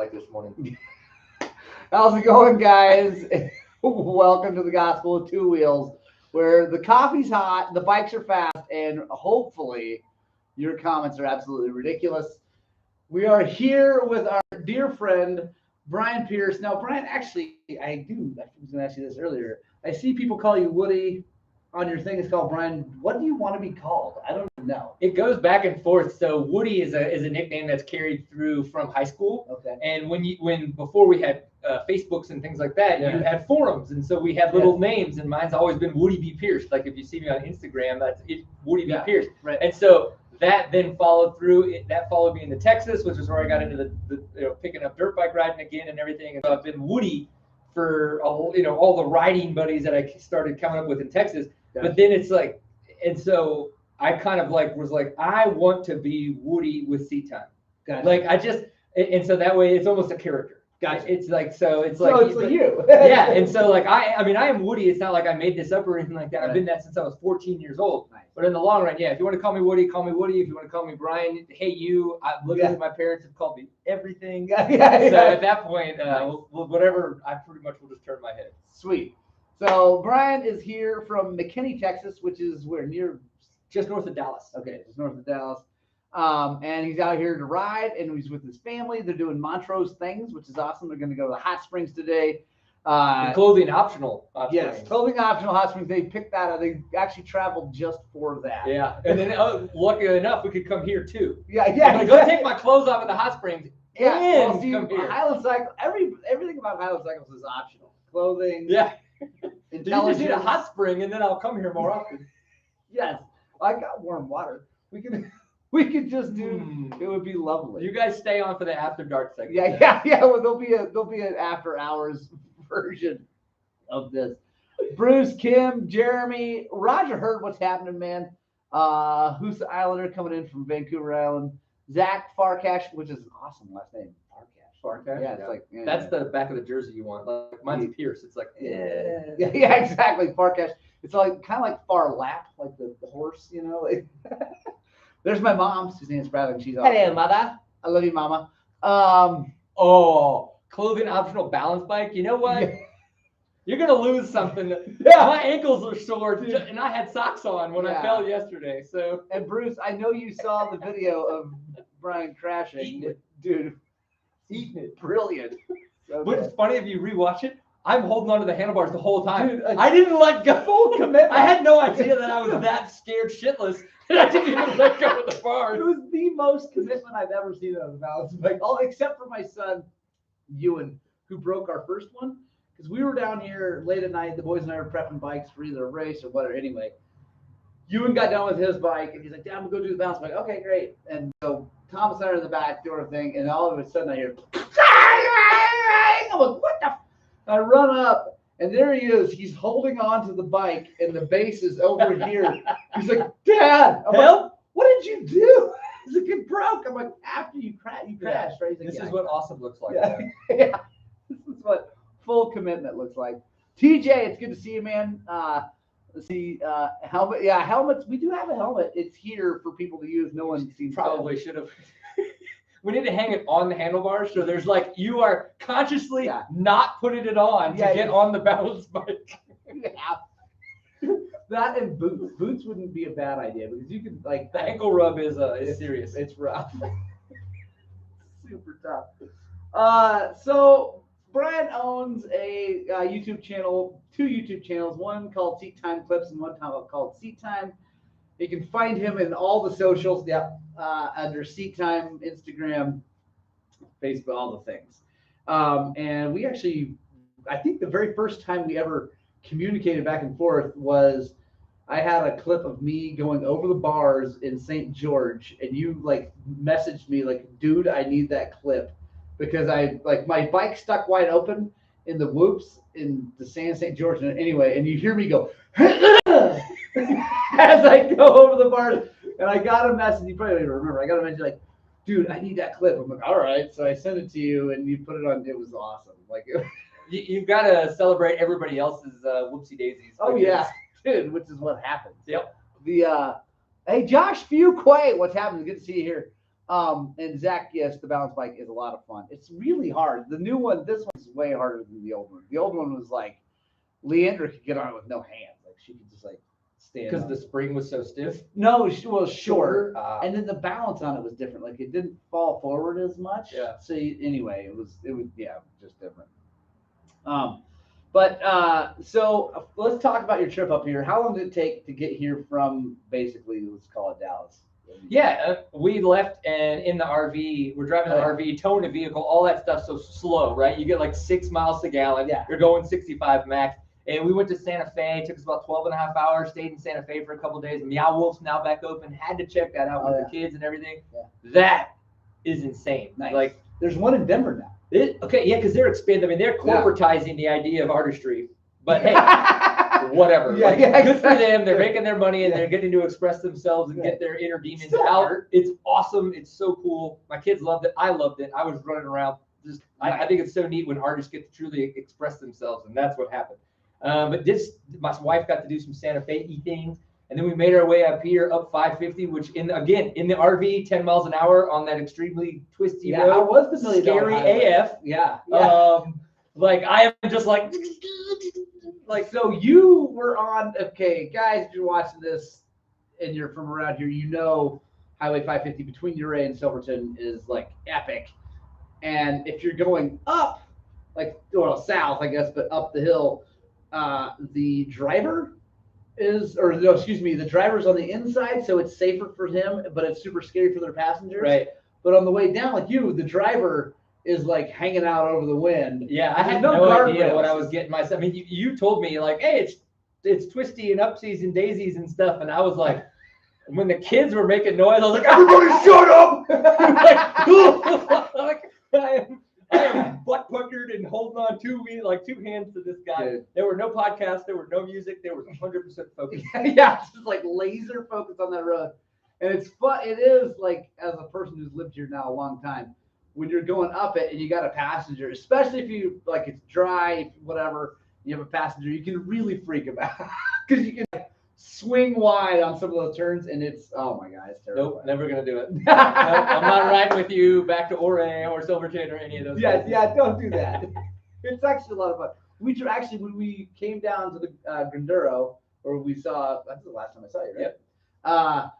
like this morning. How's it going, guys? Welcome to the Gospel of Two Wheels, where the coffee's hot, the bikes are fast, and hopefully your comments are absolutely ridiculous. We are here with our dear friend, Brian Pierce. Now, Brian, actually, I was going to ask you this earlier. I see people call you Woody on your thing. It's called Brian. What do you want to be called? I don't even know. It goes back and forth. So Woody is a nickname that's carried through from high school. Okay. And when before we had Facebooks and things like that, Yeah. you had forums, and so we had little names. And mine's always been Woody B. Pierce. Like if you see me on Instagram, that's it, Woody B. Pierce. Right. And so that then followed through. That followed me into Texas, which is where I got into the picking up dirt bike riding again and everything. And so I've been Woody for all the riding buddies that I started coming up with in Texas. Gotcha. But then it's like, and so I kind of was like, I want to be Woody with seat time. Gotcha. Like and so that way it's almost a character. Gotcha. It's like, so it's like like you. yeah. And so like, I am Woody. It's not like I made this up or anything like that. Right. I've been that since I was 14 years old. Nice. But in the long run, yeah, if you want to call me Woody, call me Woody. If you want to call me Brian, hey, you. I'm looking at my parents have called me everything. So at that point, whatever, I pretty much will just turn my head. Sweet. So Brian is here from McKinney, Texas, which is where Just north of Dallas. Okay, just north of Dallas. And he's out here to ride, and he's with his family. They're doing Montrose things, which is awesome. They're going to go to the hot springs today. Clothing optional. Yes, clothing optional hot springs. They picked that up. They actually traveled just for that. Yeah, and then lucky enough, we could come here too. Yeah. Go take my clothes off at the hot springs. Yeah, and well, see, come here. Highland Cycle. Everything about Highland Cycles is optional. Clothing. Yeah. You just need a Intelligence. hot spring, and then I'll come here more often. Yes, I got warm water. We could just do. It would be lovely. You guys stay on for the after dark segment. Yeah. Well, there'll be an after hours version of this. Bruce, Kim, Jeremy, Roger heard what's happening, man. Who's the Islander coming in from Vancouver Island? Zach Farcash, which is an awesome last name. Farcash? Yeah, it's like that's the back of the jersey you want. Like mine's Pierce. It's like yeah, exactly. Farcash. It's like kind of like Far Lap, like the horse, Like, there's my mom. Suzanne Spradling. She's awesome. Hello, mother. I love you, mama. Clothing optional balance bike. You know what? You're gonna lose something. Yeah. My ankles are sore, and I had socks on when I fell yesterday. So. And Bruce, I know you saw the video of Brian crashing. Dude, eating it. Brilliant. So What's funny if you rewatch it, I'm holding onto the handlebars the whole time. Dude, I didn't let go. Full commitment. I had no idea that I was that scared shitless that I didn't even let go of the bars. It was the most commitment I've ever seen on a balance bike, except for my son, Ewan, who broke our first one. Because we were down here late at night, the boys and I were prepping bikes for either a race or whatever. Anyway, Ewan got done with his bike, and he's like, Dad, I'm going to go do the balance bike. Okay, great. And so Thomas and I are in the back doing our thing, and all of a sudden I hear, I'm like, what the f-? I run up, and there he is. He's holding on to the bike, and the base is over here. He's like, Dad, I'm like, what did you do? He's like, it broke. I'm like, after you crashed, right? He's like, This is what awesome looks like. Yeah. This is what full commitment looks like. TJ, it's good to see you, man. Let's see, helmet. Yeah, helmets. We do have a helmet. It's here for people to use. No one seems Probably should have. We need to hang it on the handlebars, so there's like you are consciously not putting it on to get on the balance bike. Yeah. That and boots. Boots wouldn't be a bad idea because you can like The ankle rub is serious. It's rough. Super tough. So Brian owns a YouTube channel, 2 YouTube channels, one called Seat Time Clips and one called Seat Time. You can find him in all the socials, under Seat Time, Instagram, Facebook, all the things. And we actually, I think the very first time we ever communicated back and forth was I had a clip of me going over the bars in St. George, and you like messaged me like, dude, I need that clip because my bike stuck wide open in the whoops in the sand St. George. And anyway, and you hear me go as I go over the bars, and I got a message. You probably don't even remember. I got a message like, dude, I need that clip. I'm like, all right. So I sent it to you, and you put it on. It was awesome. Like, you've got to celebrate everybody else's whoopsie daisies. Oh yeah, dude, which is what happens. Yep. Hey, Josh Fuquay, what's happening? Good to see you here. And Zach, yes, the balance bike is a lot of fun. It's really hard. The new one, this one's way harder than the old one. The old one was like Leandra could get on it with no hands. Like she could just like stand. Because the spring was so stiff. No, it was shorter, and then the balance on it was different. Like it didn't fall forward as much. Yeah. So anyway, it was just different. So let's talk about your trip up here. How long did it take to get here from basically, let's call it Dallas? Yeah, we left and in the RV, we're driving the RV, towing the vehicle, all that stuff so slow, right? You get like 6 miles a gallon. Yeah. You're going 65 max. And we went to Santa Fe. It took us about 12 and a half hours. Stayed in Santa Fe for a couple of days. Meow Wolf's now back open. Had to check that out with the kids and everything. Yeah. That is insane. Nice. Like there's one in Denver now. Because they're expanding. I mean, they're corporatizing the idea of artistry. But hey, whatever. Good for them. They're making their money and they're getting to express themselves and get their inner demons out. It's awesome. It's so cool. My kids loved it. I loved it. I was running around. I think it's so neat when artists get to truly express themselves, and that's what happened. But my wife got to do some Santa Fe things, and then we made our way up here, up 550, which in the RV, 10 miles an hour on that extremely twisty road. How was the $1 million scary highway? AF. Yeah. Like I am just like so you were on. Okay, guys, if you're watching this and you're from around here, you know Highway 550 between Uray and Silverton is like epic. And if you're going up, south, I guess, but up the hill. The driver's on the inside, so it's safer for him, but it's super scary for their passengers. Right. But on the way down, like you, the driver is like hanging out over the wind. Yeah, I had no idea what I was getting myself. I mean, you told me like, hey, it's twisty and upsies and daisies and stuff, and I was like, when the kids were making noise, I was like, everybody shut up! I am butt puckered and holding on two hands to this guy. Dude. There were no podcasts, there were no music, there was 100% focus. It's just like laser focus on that road. And it's fun. It is like, as a person who's lived here now a long time, when you're going up it and you got a passenger, especially if you like it's dry, whatever, you have a passenger, you can really freak them out because you can swing wide on some of those turns, and it's oh my god, it's terrible. Nope, never gonna do it. Nope, I'm not riding with you back to Ouray or Silverton or any of those. Yeah, don't do that. It's actually a lot of fun. When we came down to the Granduro, or we saw, that's the last time I saw you, right?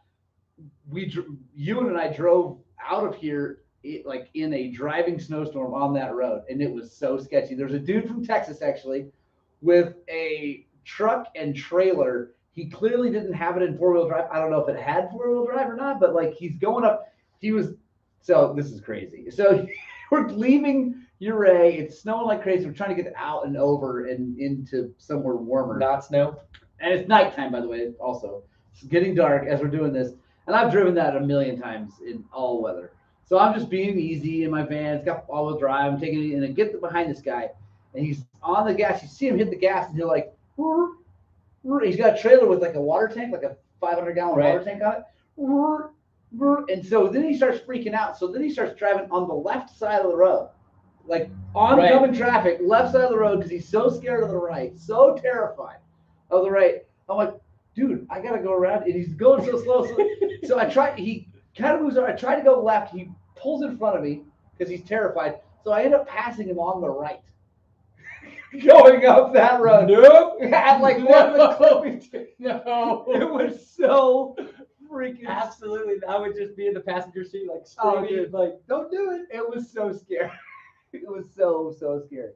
Yep. Ewan and I drove out of here in a driving snowstorm on that road, and it was so sketchy. There's a dude from Texas actually with a truck and trailer. He clearly didn't have it in four-wheel drive. I don't know if it had four-wheel drive or not, but like he's going up. So this is crazy. So we're leaving Uray. It's snowing like crazy. We're trying to get out and over and into somewhere warmer. Not snow. And it's nighttime, by the way, also. It's getting dark as we're doing this. And I've driven that a million times in all weather. So I'm just being easy in my van. It's got all-wheel drive. I'm taking it, and I get behind this guy, and he's on the gas. You see him hit the gas, and you're like, he's got a trailer with like a water tank, like a 500-gallon water tank on it. And so then he starts freaking out. So then he starts driving on the left side of the road, like oncoming traffic, left side of the road, because he's so scared of the right, so terrified of the right. I'm like, dude, I got to go around. And he's going so slow. So he kind of moves over. I try to go left. He pulls in front of me because he's terrified. So I end up passing him on the right. Going up that road. Nope. At like no. It was so freaking. Absolutely. I would just be in the passenger seat, like screaming, like, don't do it. It was so scary. It was so scary.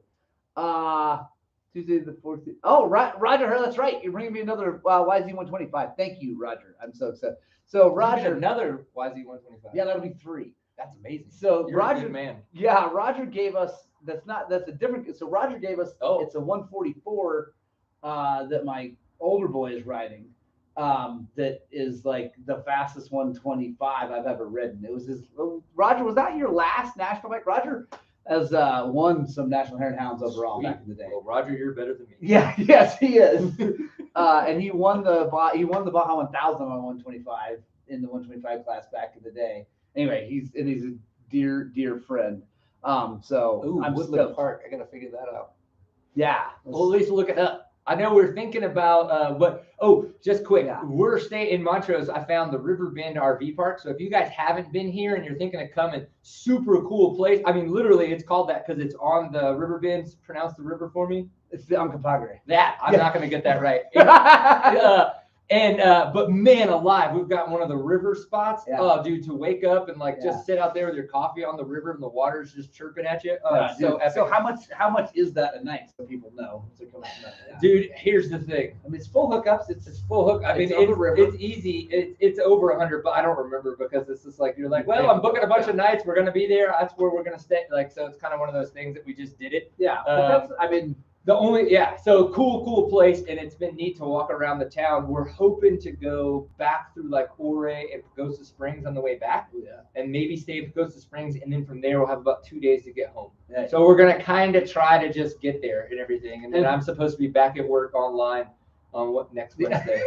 Tuesday the 4th. Oh, Roger, that's right. You're bringing me another YZ125. Thank you, Roger. I'm so excited. So Roger, another YZ125. Yeah, that'll be 3. That's amazing. So You're Roger, a good man. Yeah, Roger gave us. That's a different. So Roger gave us. Oh, it's a 144 that my older boy is riding. That is like the fastest 125 I've ever ridden. It was his. Roger, was that your last national bike? Roger has won some national hare and hounds overall back in the day. Well, Roger, you're better than me. Yeah, yes, he is. And he won the Baja 1000 on 125 in the 125 class back in the day. Anyway, he's a dear friend. Ooh, I'm Woodland Park. I gotta figure that out. Yeah. Well, at least look it up. I know we're thinking about, just quick. Yeah. We're staying in Montrose. I found the River Bend RV Park. So if you guys haven't been here and you're thinking of coming, super cool place. I mean, literally, it's called that because it's on the River Bend. Pronounce the river for me. It's the Uncompahgre. That I'm not going to get that right. But man alive, we've got one of the river spots. Yeah. Oh, dude, to wake up and Yeah. just sit out there with your coffee on the river and the water's just chirping at you. Oh, Yeah, it's so dude. epic. So how much is that a night so people know? Yeah. Dude, here's the thing. I mean, it's full hookups. It's full hook. I mean, It's on the river. it's easy. It's over 100, but I don't remember because it's just like you're like, well, I'm booking a bunch of nights. We're gonna be there. That's where we're gonna stay. Like, so it's kind of one of those things that we just did it. Yeah, but that's, I mean, So cool place, and it's been neat to walk around the town. We're hoping to go back through like Ouray and Pagosa Springs on the way back, and maybe stay at Pagosa Springs, and then from there we'll have about 2 days to get home. Yeah. So we're gonna kind of try to just get there and everything, and then I'm supposed to be back at work online on next Wednesday.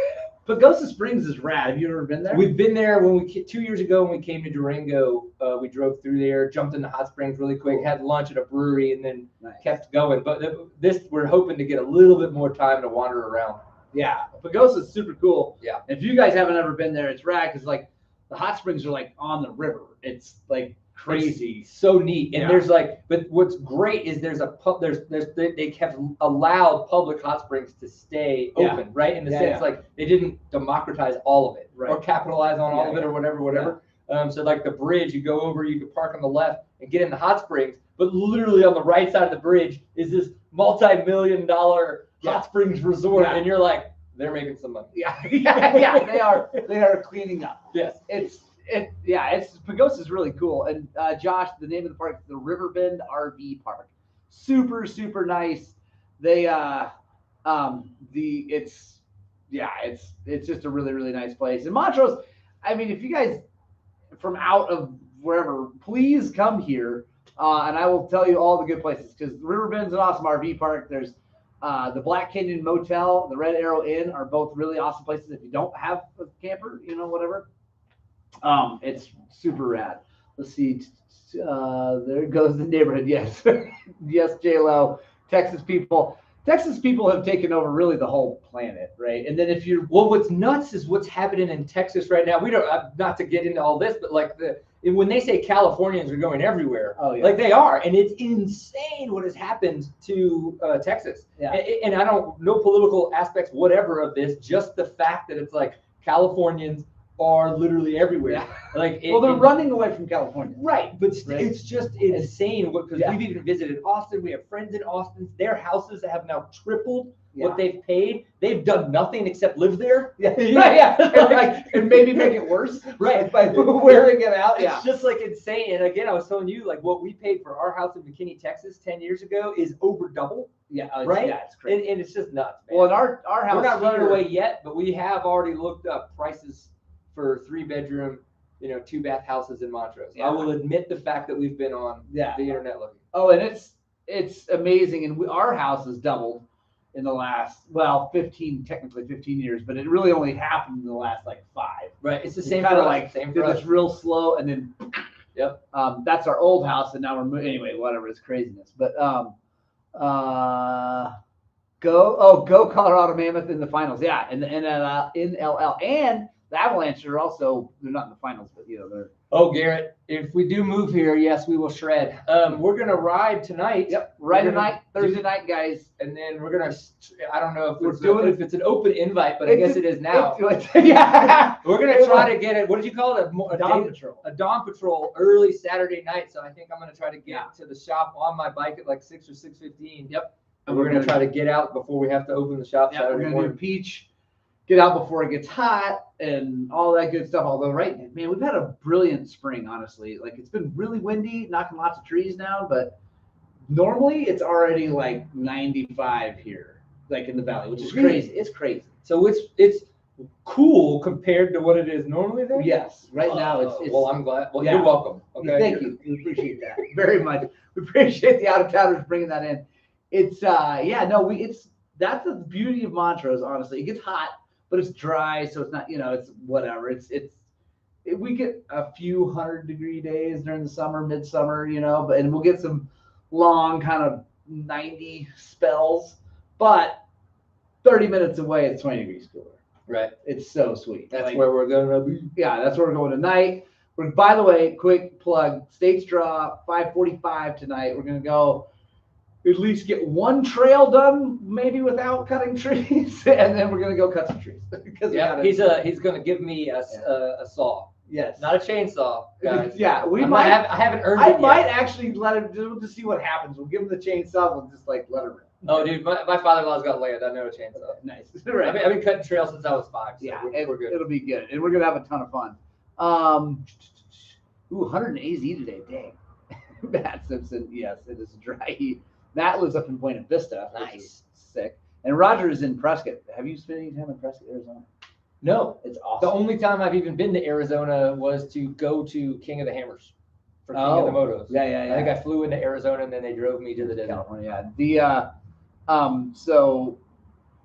Pagosa Springs is rad. Have you ever been there? We've been there 2 years ago when we came to Durango. We drove through there, jumped in the hot springs really quick, had lunch at a brewery, and then kept going. But this, we're hoping to get a little bit more time to wander around. Yeah, Pagosa is super cool. Yeah. If you guys haven't ever been there, it's rad because like the hot springs are like on the river. It's like crazy. It's so neat. And Yeah. there's like, but what's great is they have allowed public hot springs to stay open, right? In the sense like they didn't democratize all of it or capitalize on all of it or whatever. So like the bridge, you go over, you can park on the left and get in the hot springs, but literally on the right side of the bridge is this multi-million-dollar hot springs resort, and you're like, they're making some money. They are cleaning up. Yes. Pagosa is really cool. And Josh, the name of the park is the River Bend RV Park. Super, super nice. They it's just a really, really nice place. And Montrose, I mean, if you guys from out of wherever, please come here. And I will tell you all the good places because River Bend's an awesome RV park. There's the Black Canyon Motel, the Red Arrow Inn are both really awesome places. If you don't have a camper, whatever. It's super rad. Let's see. There goes the neighborhood. Yes. Yes, J-Lo. Texas people have taken over really the whole planet, right? And then what's nuts is what's happening in Texas right now. We don't, not to get into all this, but like when they say Californians are going everywhere, like they are, and it's insane what has happened to Texas. Yeah. And I don't no political aspects whatever of this, just the fact that it's like Californians are literally everywhere. Yeah. Like they're running away from California. Right, but it's just insane because we've even visited Austin. We have friends in Austin. Their houses have now tripled what they've paid. They've done nothing except live there. And maybe make it worse. Right. By wearing it out. It's just like insane. And again, I was telling you, like what we paid for our house in McKinney, Texas 10 years ago is over double. Yeah. Right? Yeah, it's crazy. And it's just nuts, man. Well, in our house, we're not running away yet, but we have already looked up prices for 3-bedroom, 2-bath houses in Montrose. I will admit the fact that we've been on the internet looking. Oh, and it's amazing. And our house has doubled in the last, technically 15 years, but it really only happened in the last like 5. Right. It's the same kind of like same for us. It's real slow, and then that's our old house, and now we're moving. Anyway, whatever, it's craziness. But go Colorado Mammoth in the finals, and the NLL and the Avalanche are also, they're not in the finals, but they're. Oh, Garrett, if we do move here, yes, we will shred. We're gonna ride tonight. Yep, ride tonight, Thursday night, guys, and then we're gonna. I don't know if it's an open invite, but I guess it is now. We're gonna try to get it. What did you call it? A dawn patrol. A dawn patrol early Saturday night. So I think I'm gonna try to get to the shop on my bike at like 6 or 6:15. Yep. And we're gonna try to get out before we have to open the shop Saturday morning. We're gonna do Peach. Get out before it gets hot and all that good stuff. Although, man, we've had a brilliant spring, honestly. Like, it's been really windy, knocking lots of trees down, but normally it's already like 95 here, like in the valley, which is crazy. It's crazy. So it's cool compared to what it is normally there? Yes. Right now it's well, I'm glad. Well, you're welcome. Okay. Thank you. We appreciate that very much. We appreciate the out-of-towners bringing that in. It's that's the beauty of Montrose, honestly. It gets hot, but it's dry, so it's not, it's whatever. We get a few 100-degree days during the summer, midsummer, and we'll get some long kind of 90 spells. But 30 minutes away, it's 20 degrees cooler. Right. It's so sweet. That's like, where we're gonna be. Yeah, that's where we're going tonight. By the way, quick plug, States Draw, 5:45 tonight. We're gonna go at least get one trail done, maybe without cutting trees, and then we're gonna go cut some trees. Yeah, he's gonna give me a saw. Yes. Not a chainsaw, guys. Yeah, I haven't earned it I yet. might actually let him to see what happens. We'll give him the chainsaw. We'll just like let him rip. Oh, dude, my father-in-law's got land. I know a chainsaw. Okay, nice. Right. I've been cutting trails since I was 5. So Yeah, we're good. It'll be good, and we're gonna have a ton of fun. 100 AZ today, dang. Matt Simpson, yes, it is a dry heat. Matt lives up in Buena Vista, which is sick. And Roger is in Prescott. Have you spent any time in Prescott, Arizona? No, it's awesome. The only time I've even been to Arizona was to go to King of the Hammers for King of the Motos. Yeah. I think I flew into Arizona and then they drove me to the desert. California. Yeah. So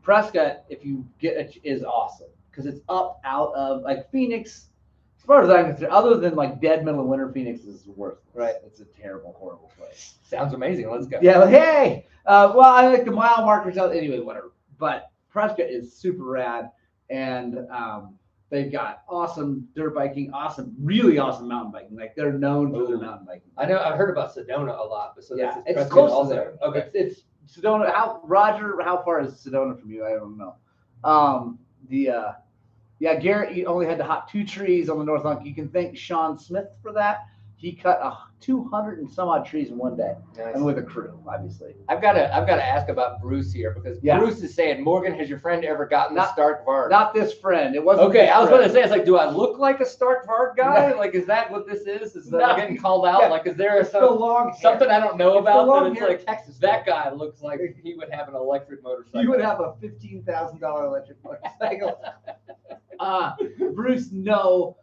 Prescott, if you get it, is awesome because it's up out of like Phoenix. As far as I'm concerned, other than like dead middle of winter, Phoenix is worthless. Right. It's a terrible, horrible place. Sounds amazing. Let's go. Yeah. Hey. Well, I like the mile markers out. Anyway, whatever. But Prescott is super rad, and they've got awesome dirt biking, really awesome mountain biking. Like they're known for their mountain biking. I know. I've heard about Sedona a lot, but so yeah, it's close also to there. Okay. It's Sedona. How far is Sedona from you? I don't know. Garrett, you only had to hop 2 trees on the North Lunk. You can thank Shawn Smith for that. He cut 200 and some odd trees in one day, and with a crew, obviously. I've got to ask about Bruce here because Bruce is saying, Morgan, has your friend ever gotten the Stark Varg? Not this friend. It wasn't. Okay, I was going to say, it's like, do I look like a Stark Varg guy? Like, is that what this is? Is that getting called out? Yeah. Like, is there something I don't know about that it's like Texas? That guy looks like he would have an electric motorcycle. He would have a $15,000 electric motorcycle. Bruce, no.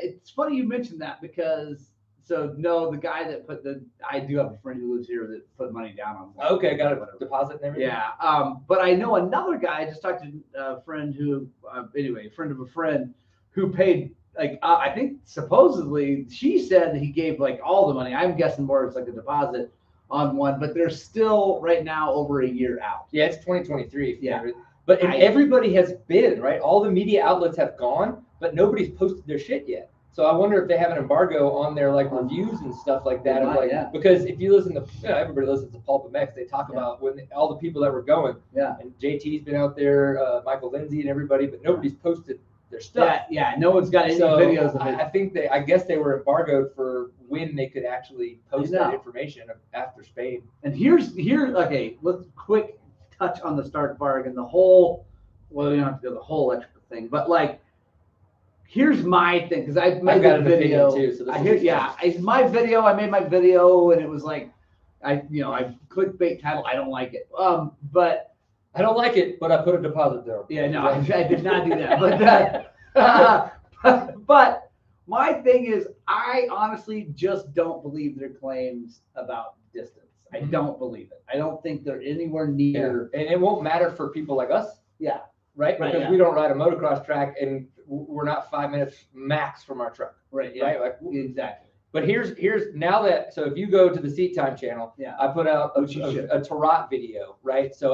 It's funny you mentioned that because. So no, the guy that I do have a friend who lives here that put money down on. Okay, got a deposit and everything. Yeah, but I know another guy. I just talked to a friend who, a friend of a friend who paid like I think supposedly she said that he gave like all the money. I'm guessing more it's like a deposit on one, but they're still right now over a year out. Yeah, it's 2023. Yeah, but everybody has bid, right? All the media outlets have gone, but nobody's posted their shit yet. So I wonder if they have an embargo on their like reviews and stuff like that. Because if you listen to everybody listens to Pulp MX, they talk about all the people that were going. Yeah. And JT's been out there, Michael Lindsay and everybody, but nobody's posted their stuff. Yeah. No one's got any videos of it. I guess they were embargoed for when they could actually post that information after Spain. And okay, let's quick touch on the Stark Varg and the whole. Well, we don't have to go the whole electrical thing, but like. Here's my thing, because I made a video too. So I made my video, and it was like, I clickbait title. I don't like it. But I don't like it, but I put a deposit there. Yeah, no, I did not do that. But my thing is, I honestly just don't believe their claims about distance. I don't believe it. I don't think they're anywhere near. And it won't matter for people like us. Yeah. Right? Because we don't ride a motocross track and we're not 5 minutes max from our truck. Right. Right? Like, exactly. But here's now that, so if you go to the Seat Time channel, I put out a Tarot video, right? So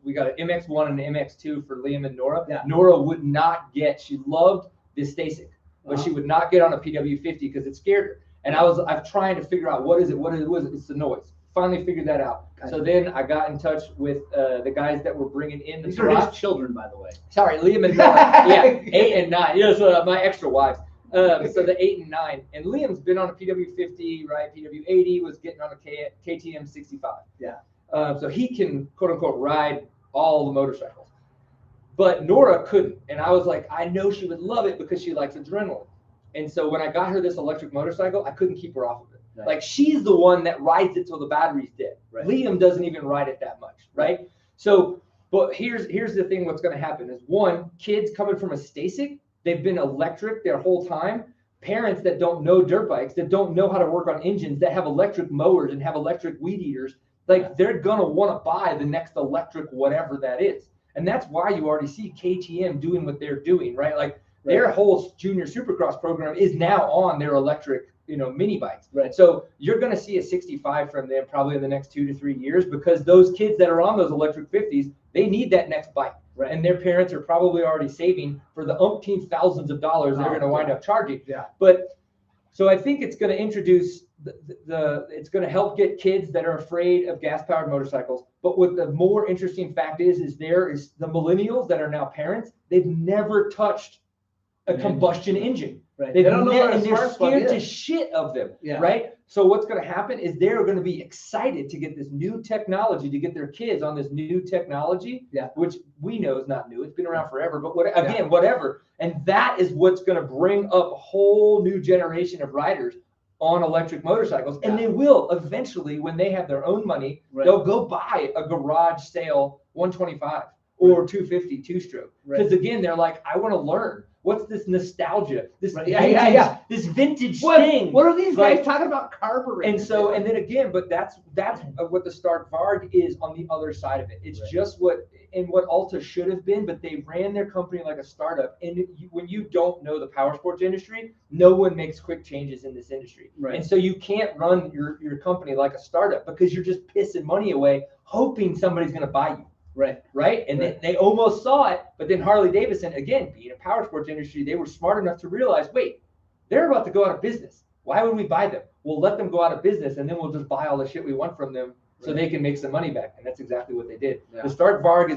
we got an MX1 and an MX2 for Liam and Nora. Yeah. Nora would not get, she loved the Stasic, but she would not get on a PW50 because it scared her. And I'm trying to figure out what is it? It's the noise. Finally figured that out. So then I got in touch with the guys that were bringing in the These are his children, by the way. Sorry, Liam and Nora. Yeah, 8 and 9. Yes, my extra wives. So the 8 and 9. And Liam's been on a PW50, right? PW80, was getting on a KTM 65. Yeah. So he can, quote unquote, ride all the motorcycles. But Nora couldn't. And I was like, I know she would love it because she likes adrenaline. And so when I got her this electric motorcycle, I couldn't keep her off of it. Right. Like she's the one that rides it till the battery's dead. Right. Liam doesn't even ride it that much, right? So, but here's the thing. What's going to happen is one, kids coming from a Stasic, they've been electric their whole time. Parents that don't know dirt bikes, that don't know how to work on engines, that have electric mowers and have electric weed eaters, like they're gonna want to buy the next electric whatever that is. And that's why you already see KTM doing what they're doing, right? Like their whole junior supercross program is now on their electric mini bikes. Right. So you're going to see a 65 from them probably in the next 2 to 3 years, because those kids that are on those electric 50s, they need that next bike. Right. And their parents are probably already saving for the umpteen thousands of dollars they're going to wind up charging. Yeah. But so I think it's going to introduce it's going to help get kids that are afraid of gas-powered motorcycles. But what the more interesting fact is there is the millennials that are now parents, they've never touched a combustion engine. Right. They don't know what a and they're spark plug scared to is. shit of them. Yeah. Right. So what's going to happen is they're going to be excited to get this new technology, to get their kids on this new technology, which we know is not new. It's been around forever. But whatever. And that is what's going to bring up a whole new generation of riders on electric motorcycles. And they will eventually, when they have their own money, they'll go buy a garage sale 125 or 250 two-stroke. Because again, they're like, I want to learn. What's this nostalgia? This this vintage thing. What are these guys talking about carbureting? And then again, but that's what the Stark Varg is on the other side of it. It's just what Alta should have been, but they ran their company like a startup. And when you don't know the power sports industry, no one makes quick changes in this industry. And so you can't run your company like a startup, because you're just pissing money away, hoping somebody's going to buy you. Right. And they almost saw it, but then Harley Davidson, again, being a power sports industry, they were smart enough to realize, wait, they're about to go out of business. Why would we buy them? We'll let them go out of business, and then we'll just buy all the shit we want from them so they can make some money back. And that's exactly what they did. The Stark Varg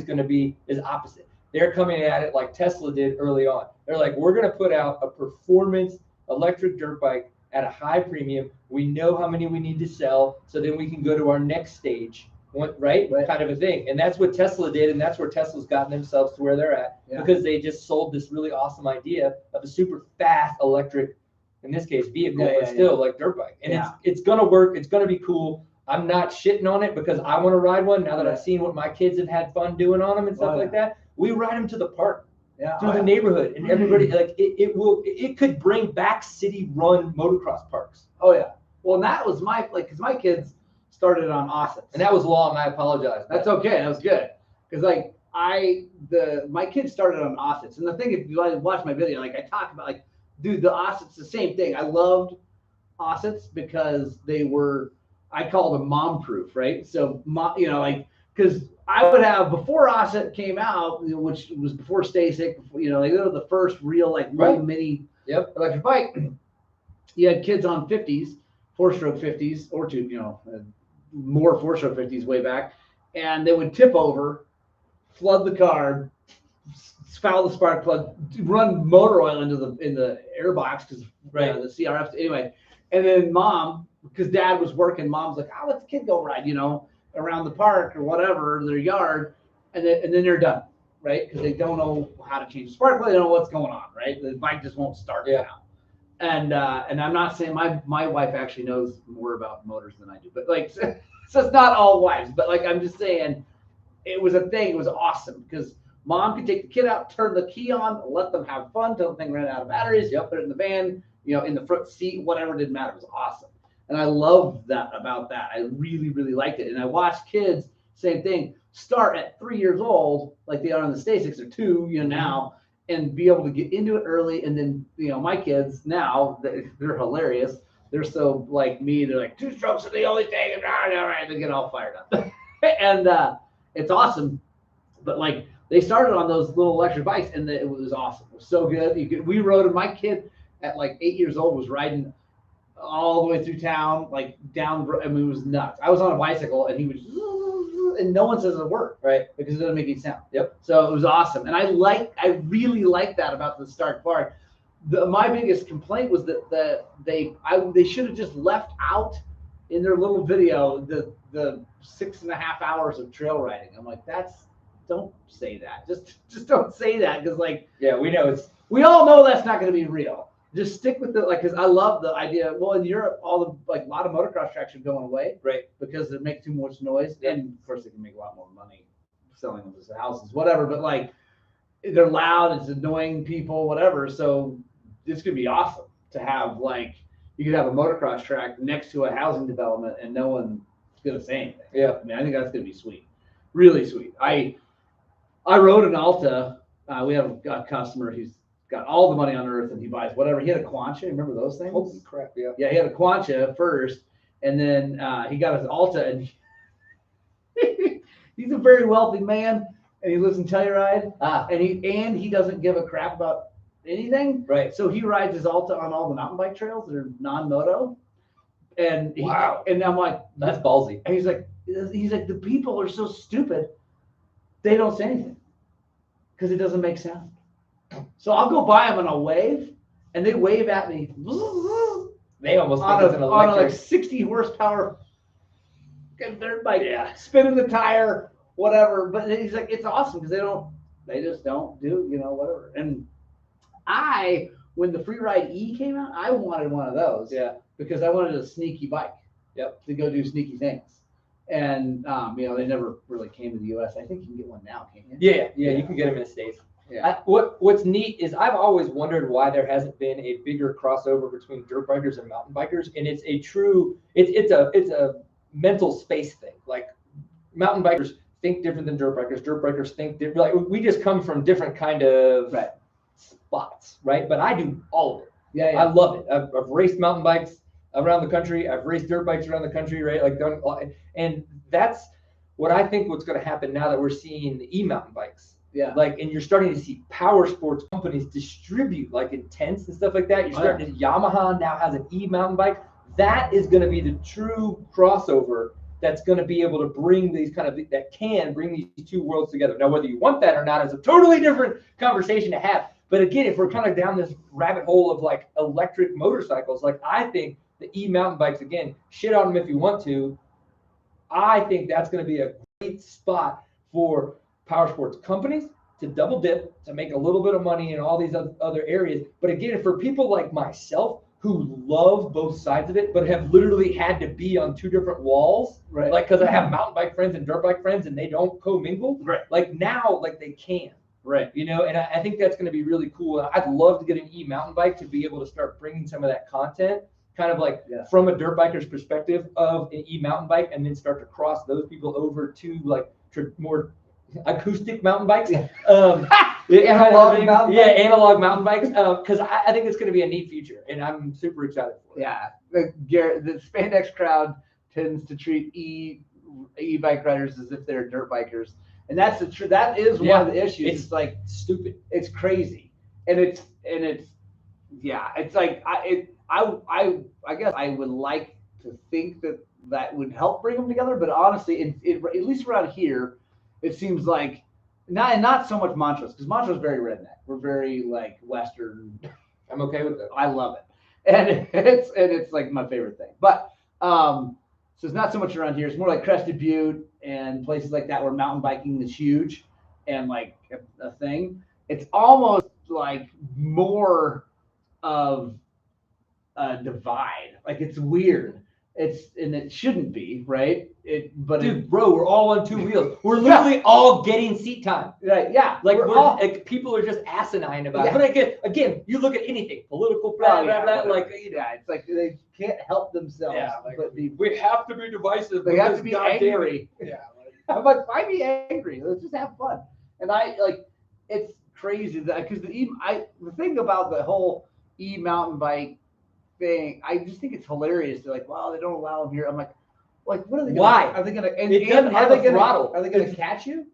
is opposite. They're coming at it like Tesla did early on. They're like, we're going to put out a performance electric dirt bike at a high premium. We know how many we need to sell, so then we can go to our next stage. Kind of a thing. And that's what Tesla did, and that's where Tesla's gotten themselves to where they're at, because they just sold this really awesome idea of a super fast electric, in this case, vehicle, but still like dirt bike. And it's gonna work. It's gonna be cool. I'm not shitting on it because I want to ride one now that I've seen what my kids have had fun doing on them and stuff like that. We ride them to the park, through the neighborhood, and everybody it could bring back city run motocross parks. Oh yeah. Well, and that was because my kids started on Ossets. And that was long. I apologize. That's okay. That was good. Because my kids started on Ossets. And the thing, if you watch my video, I talk about dude, the Ossets, the same thing. I loved Ossets because they were, I call them mom proof, right? So because I would have, before Osset came out, which was before Stasic, they were the first real little mini electric bike. You had kids on 50s, 4-stroke 50s, or more 4-stroke 50s way back, and they would tip over, flood the car, foul the spark plug, run motor oil in the air box because the CRFs anyway, and then mom, because dad was working, mom's like, oh, let the kid go ride, around the park or whatever, their yard, and then they're done, right? Because they don't know how to change the spark plug, they don't know what's going on, right? The bike just won't start now. And I'm not saying my wife actually knows more about motors than I do, but so it's not all wives, but I'm just saying it was a thing. It was awesome because mom could take the kid out, turn the key on, let them have fun till the thing ran out of batteries. Put it in the van, in the front seat, whatever, didn't matter. It was awesome. And I loved that about that. I really, really liked it. And I watched kids, same thing, start at 3 years old, like they are on the Stasics, or 2, now, and be able to get into it early. And then, my kids now, they're hilarious. They're so like me. They're like, 2 strokes are the only thing. And all right, they get all fired up. And it's awesome. But they started on those little electric bikes, and it was awesome. It was so good. We rode it. My kid at 8 years old was riding all the way through town, down. I mean, it was nuts. I was on a bicycle, and he was, and no one says a word, right? Because it doesn't make any sound. So it was awesome, and I really like that about the Stark Varg. My biggest complaint was that they should have just left out in their little video the 6.5 hours of trail riding. I'm like, don't say that. Just don't say that, because we all know that's not going to be real. Just stick with the because I love the idea. Well, in Europe, all the a lot of motocross tracks are going away, right? Because they make too much noise, and of course they can make a lot more money selling them as houses, whatever. But they're loud, it's annoying people, whatever. So it's gonna be awesome to have you could have a motocross track next to a housing development, and no one's gonna say anything. I mean, I think that's gonna be sweet, really sweet. I rode an Alta. We have a customer who's got all the money on earth, and he buys whatever. He had a Quancha. Remember those things? Holy crap! Yeah. Yeah, he had a Quancha first, and then he got his Alta, and he's a very wealthy man, and he lives in Telluride, and he doesn't give a crap about anything. Right. So he rides his Alta on all the mountain bike trails that are non-moto. And and I'm like, that's ballsy. And he's like, the people are so stupid, they don't say anything because it doesn't make sound. So I'll go by them and I'll wave, and they wave at me. They almost on think it's an electric. a like 60 horsepower dirt bike, spinning the tire, whatever. But he's like, it's awesome because they just don't do, whatever. And when the Free Ride E came out, I wanted one of those. Yeah. Because I wanted a sneaky bike. Yep. To go do sneaky things. And they never really came to the US. I think you can get one now, can't you? Yeah, you can get them in the States. Yeah. What's neat is I've always wondered why there hasn't been a bigger crossover between dirt bikers and mountain bikers, and it's a mental space thing. Like mountain bikers think different than dirt bikers think different. Like we just come from different kind of spots, right? But I do all of it. Yeah. I love it. I've raced mountain bikes around the country. I've raced dirt bikes around the country, right? And that's what I think what's going to happen now that we're seeing the e-mountain bikes. Yeah. And you're starting to see power sports companies distribute like Intense and stuff like that. You're starting to Yamaha now has an e-mountain bike. That is going to be the true crossover that's going to be able to bring these bring these two worlds together. Now, whether you want that or not is a totally different conversation to have. But again, if we're kind of down this rabbit hole of like electric motorcycles, like I think the e-mountain bikes, again, shit on them if you want to. I think that's going to be a great spot for power sports companies to double dip, to make a little bit of money in all these other areas. But again, for people like myself who love both sides of it, but have literally had to be on two different walls, right? Like, because I have mountain bike friends and dirt bike friends and they don't commingle, right? Like now, like they can. Right. And I think that's going to be really cool. I'd love to get an e-mountain bike to be able to start bringing some of that content kind of like from a dirt biker's perspective of an e-mountain bike, and then start to cross those people over to like more acoustic mountain bikes. Analog mountain bikes. Because I think it's going to be a neat future, and I'm super excited for it. Yeah. The spandex crowd tends to treat e-bike riders as if they're dirt bikers. And that is one of the issues. It's like stupid. It's crazy, and it's like I guess I would like to think that would help bring them together, but honestly, at least around here, it seems like not so much Montrose, because Montrose is very redneck. We're very like Western. I'm okay with that. I love it, and it's like my favorite thing. But so it's not so much around here. It's more like Crested Butte and places like that where mountain biking is huge and like a thing. It's almost like more of a divide. Like it's weird. And it shouldn't be, right? Bro, we're all on two wheels. We're literally all getting seat time. Right? Yeah. Like people are just asinine about it. But again, you look at anything, political, it's like they can't help themselves. Yeah, but we have to be divisive. They have to be angry. Yeah. I'm like, why be angry? Let's just have fun. And it's crazy because the thing about the whole e-mountain bike thing, I just think it's hilarious. They're like, well, they don't allow them here. I'm like, what are they gonna, why? Are they gonna throttle? Are they gonna catch you?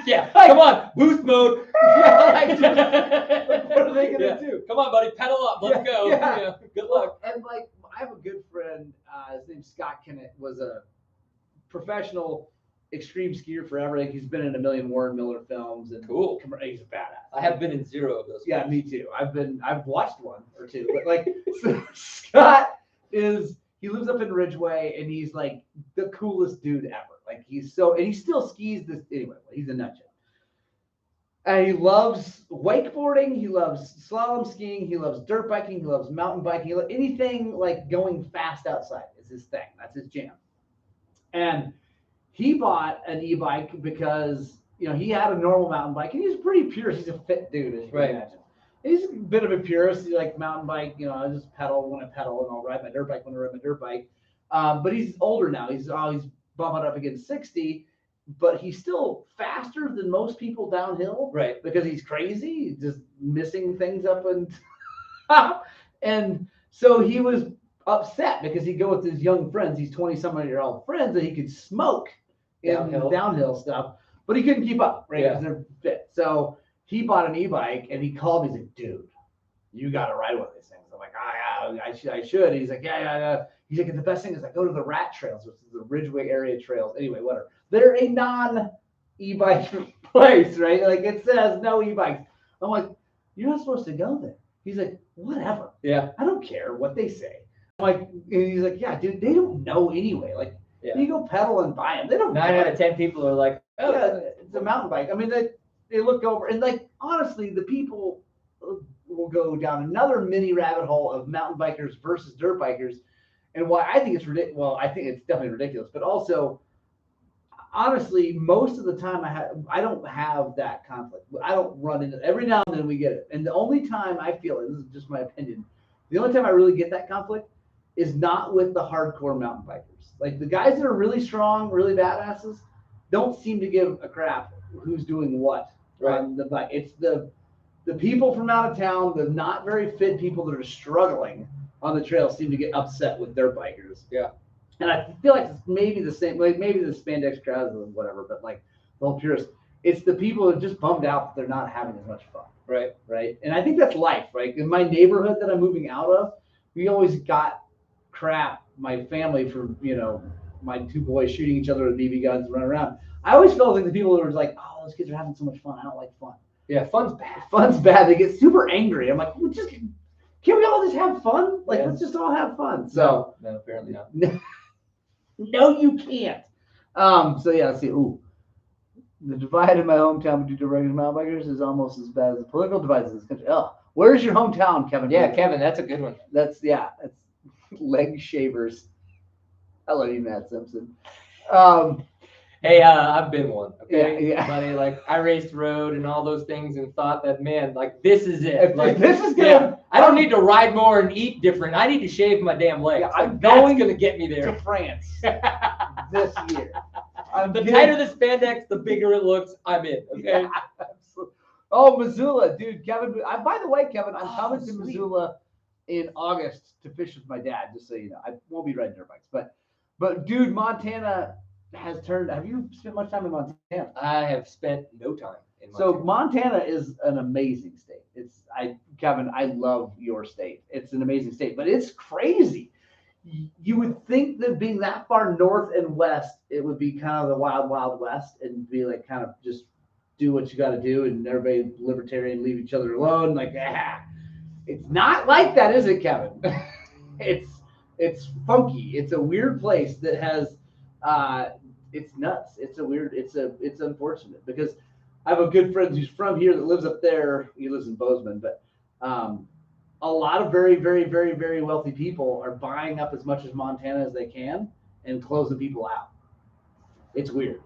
Yeah, come on, boost mode. What are they gonna do? Come on, buddy, pedal up. Let's go. Yeah. Good luck. And like, I have a good friend. His name's Scott Kennett. Was a professional extreme skier forever. Like he's been in a million Warren Miller films. And cool. He's a badass. I have been in 0 of those. Yeah, me too. I've watched 1 or 2. But like, so Scott he lives up in Ridgeway, and he's like the coolest dude ever. Like he still skis this anyway. He's a nut job. And he loves wakeboarding. He loves slalom skiing. He loves dirt biking. He loves mountain biking. Anything like going fast outside is his thing. That's his jam. And he bought an e-bike because he had a normal mountain bike, and he's pretty purist. He's a fit dude, as you can imagine. He's a bit of a purist. He like mountain bike. I just pedal when I pedal, and I'll ride my dirt bike when I ride my dirt bike. But he's older now. He's bumping up against 60. but he's still faster than most people downhill. Right. Because he's crazy, just missing things up and and so he was upset because he'd go with his young friends, these 20-some-year-old friends that he could smoke in downhill stuff, but he couldn't keep up, right? Because they're fit. So he bought an e-bike and he called me. He's like, dude, you got to ride one of these things. I'm like, I should. He's like, yeah. He's like, the best thing is I go to the rat trails, which is the Ridgeway area trails. Anyway, whatever. They're a non-e-bike place, right? Like it says no e-bikes. I'm like, you're not supposed to go there. He's like, whatever. Yeah. I don't care what they say. I'm like, and he's like, yeah, dude, they don't know anyway. Like, you go pedal and buy them. They don't. 9 out of 10 people are like, oh, yeah, it's a mountain bike. I mean, they look over and like honestly, the people will go down another mini rabbit hole of mountain bikers versus dirt bikers, and why I think it's ridiculous. Well, I think it's definitely ridiculous, but also, honestly, most of the time I don't have that conflict. I don't run into it. Every now and then we get it, and the only time I feel it, this is just my opinion, the only time I really get that conflict is not with the hardcore mountain bikers. Like the guys that are really strong, really badasses, don't seem to give a crap who's doing what on the bike. It's the people from out of town, the not very fit people that are struggling on the trail seem to get upset with their bikers. Yeah. And I feel like it's maybe the same, like maybe the spandex crowds or whatever, but like the whole purists, it's the people that are just bummed out that they're not having as much fun. Right. Right. And I think that's life, right? In my neighborhood that I'm moving out of, we always got crap, my family, for, my 2 boys shooting each other with BB guns and running around. I always felt like the people that were like, oh, those kids are having so much fun. I don't like fun. Yeah, fun's bad. Fun's bad. They get super angry. I'm like, well, can't we all just have fun? Like, let's just all have fun. So no, apparently not. No, you can't. So yeah, let's see. Ooh, the divide in my hometown between direct and mountain bikers is almost as bad as the political divides in this country. Oh, where's your hometown, Kevin? Yeah, Kevin, that's a good one. That's leg shavers. I love you, Matt Simpson. Hey, I've been one. Okay, yeah. Buddy, like I raced road and all those things and thought that, man, like this is it. Like this is good. Yeah, I don't need to ride more and eat different. I need to shave my damn legs. Yeah, I'm going to get me there to France this year. The tighter the spandex, the bigger it looks. I'm in. Okay. Yeah, absolutely. Oh, Missoula, dude, Kevin. By the way, Kevin, I'm coming to Missoula in August to fish with my dad. Just so you know, I won't be riding dirt bikes, but dude, Montana has turned. Have you spent much time in Montana? I have spent no time in Montana. So Montana is an amazing state. Kevin, I love your state. It's an amazing state, but it's crazy. You would think that being that far north and west, it would be kind of the wild, wild west and be like kind of just do what you got to do and everybody libertarian, leave each other alone. Like, it's not like that, is it, Kevin? It's funky. It's a weird place that has, it's nuts. It's unfortunate because I have a good friend who's from here that lives up there. He lives in Bozeman, but a lot of very, very, very, very wealthy people are buying up as much as Montana as they can and closing people out. It's weird.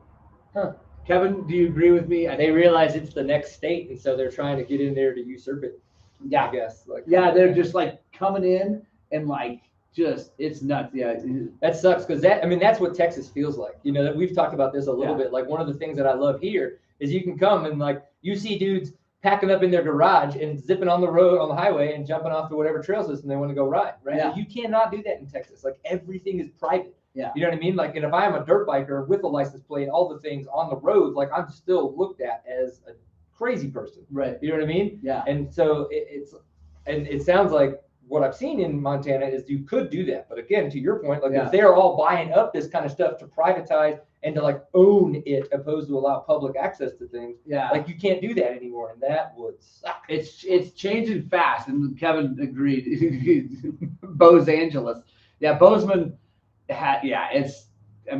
Huh. Kevin, do you agree with me? They realize it's the next state, and so they're trying to get in there to usurp it. Yeah, I guess. They're just like coming in and like just it's nuts. Yeah, that sucks because that's what Texas feels like. That we've talked about this a little bit. Like one of the things that I love here is you can come and like you see dudes packing up in their garage and zipping on the road on the highway and jumping off to whatever trail system they want to go ride. Right? Yeah. You cannot do that in Texas. Like everything is private. Yeah. You know what I mean? Like, and if I am a dirt biker with a license plate, all the things on the road, like I'm still looked at as a crazy person. Right. You know what I mean? Yeah. And so it sounds like what I've seen in Montana is you could do that. But again, to your point, like if they're all buying up this kind of stuff to privatize and to like own it opposed to allow public access to things, like you can't do that anymore. And that would suck. It's changing fast. And Kevin agreed. Bose Angeles. Yeah. Bozeman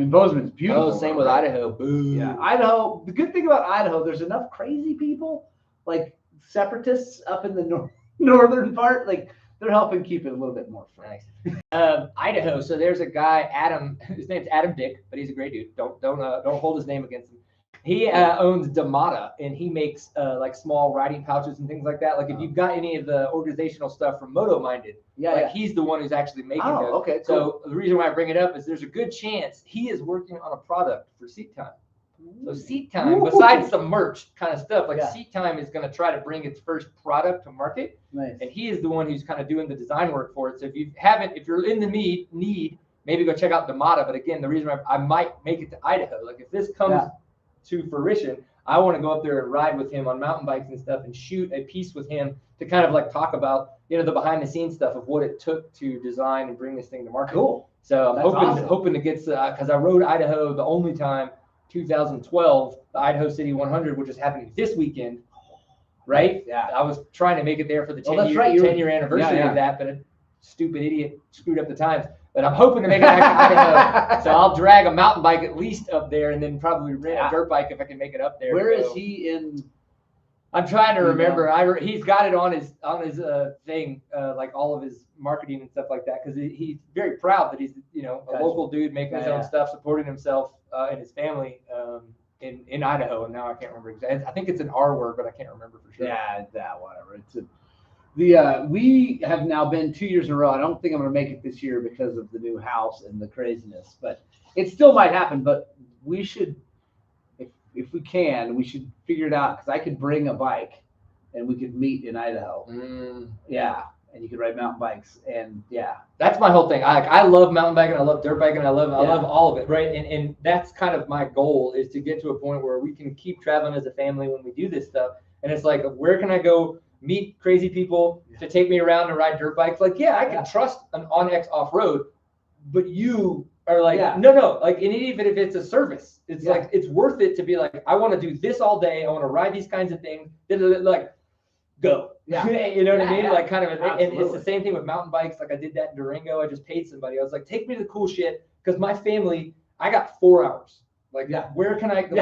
Bozeman's beautiful. Oh, same with Idaho. Boo. Yeah. Idaho. The good thing about Idaho, there's enough crazy people, like separatists up in the northern part, like they're helping keep it a little bit more fun. Nice. Idaho. So there's a guy, Adam. His name's Adam Dick, but he's a great dude. Don't hold his name against him. He owns Damata, and he makes like small riding pouches and things like that. Like if you've got any of the organizational stuff from Moto Minded, he's the one who's actually making those. Okay. Cool. So the reason why I bring it up is there's a good chance he is working on a product for Seat Time. So Seat Time, besides some merch kind of stuff, like Seat Time is going to try to bring its first product to market. Nice. And he is the one who's kind of doing the design work for it. So if you're in the need, maybe go check out Damata. But again, the reason I might make it to Idaho, like if this comes to fruition, I want to go up there and ride with him on mountain bikes and stuff and shoot a piece with him to kind of like talk about, you know, the behind the scenes stuff of what it took to design and bring this thing to market. Cool. So I'm hoping to get, because I rode Idaho the only time, 2012, the Idaho City 100, which is happening this weekend, right? Yeah. I was trying to make it there for the 10-year anniversary of that, but a stupid idiot screwed up the times. But I'm hoping to make it back to Idaho. So I'll drag a mountain bike at least up there and then probably rent a dirt bike if I can make it up there. Where is he in? I'm trying to remember. He's got it on his thing, like all of his marketing and stuff like that, because he's very proud that he's, you know, a local dude making his own stuff, supporting himself and his family in Idaho. And now I can't remember exactly. I think it's an R word, but I can't remember for sure. Yeah, whatever. We have now been 2 years in a row. I don't think I'm going to make it this year because of the new house and the craziness, but it still might happen. But we should, if we can, we should figure it out, because I could bring a bike and we could meet in Idaho. Yeah. And you could ride mountain bikes, and that's my whole thing. I love mountain biking, I love dirt biking, I love all of it, right? And that's kind of my goal, is to get to a point where we can keep traveling as a family when we do this stuff. And it's like, where can I go meet crazy people to take me around and ride dirt bikes? Like, I can trust an OnX off-road, but you are like, no, like, and even if it's a service, it's like, it's worth it to be like, I want to do this all day, I want to ride these kinds of things, like, go. You know what I mean? Like, kind of, and it's the same thing with mountain bikes. Like, I did that in Durango. I just paid somebody. I was like, take me to the cool shit, because my family, I got 4 hours. Like, where can I go?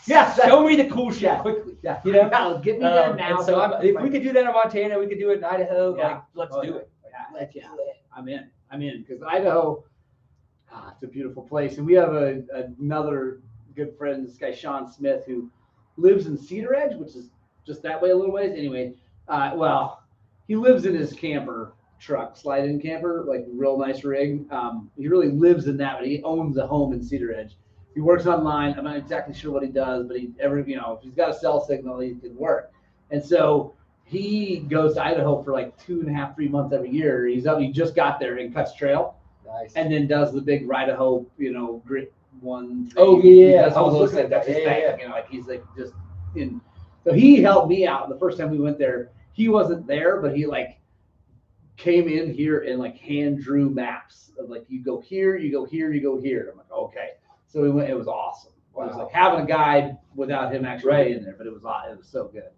Show me the cool shit quickly. You know, get me there now. And so if we could do that in Montana, we could do it in Idaho. Like, let's do it. Let's do it. I'm in, because Idaho, it's a beautiful place. And we have another good friend, this guy Shawn Smith, who lives in Cedar Edge, which is just that way a little ways. Anyway, he lives in his camper truck, slide-in camper, like real nice rig. He really lives in that, but he owns a home in Cedar Edge. He works online. I'm not exactly sure what he does, but if he's got a cell signal, he can work. And so he goes to Idaho for like 2.5, 3 months every year. He just got there and cuts trail. Nice. And then does the big Idaho, grit one. Oh yeah, I was looking at that. Like, he's like just in. So he helped me out the first time we went there. He wasn't there, but he like came in here and like hand drew maps of like, you go here, you go here, you go here. I'm like, okay. So we went. It was awesome. Wow. It was like having a guide without him actually being there, but it was so good.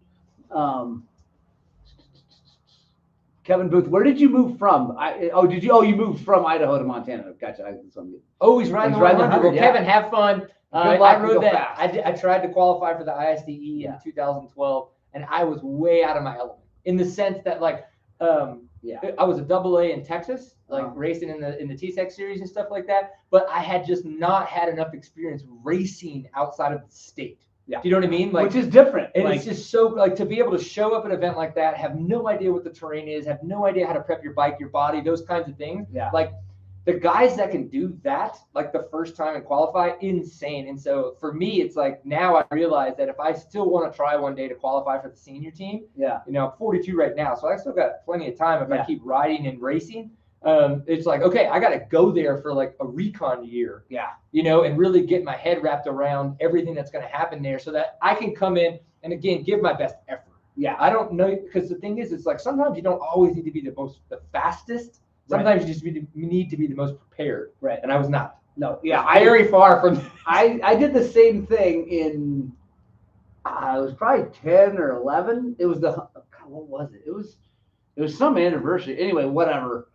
Kevin Booth, where did you move from? You moved from Idaho to Montana. Gotcha. He's riding the 100. Well, Kevin, have fun. I rode that. I tried to qualify for the ISDE in 2012, and I was way out of my element, in the sense that, like, I was a AA in Texas, like racing in the T-Sex series and stuff like that, but I had just not had enough experience racing outside of the state. Yeah. Do you know what I mean? Like, which is different. And it's just so, like, to be able to show up at an event like that, have no idea what the terrain is, have no idea how to prep your bike, your body, those kinds of things. Yeah. Like, the guys that can do that, like, the first time and qualify, insane. And so for me, it's like, now I realize that if I still want to try one day to qualify for the senior team, I'm 42 right now, so I still got plenty of time if I keep riding and racing. It's like, okay, I got to go there for like a recon year, and really get my head wrapped around everything that's going to happen there, so that I can come in and, again, give my best effort. I don't know, because the thing is, it's like, sometimes you don't always need to be the fastest. Sometimes you just need to be the most prepared. Right. And I was not. No. Very far from. I did the same thing in. It was probably 10 or 11. It was what was it? It was some anniversary. Anyway, whatever.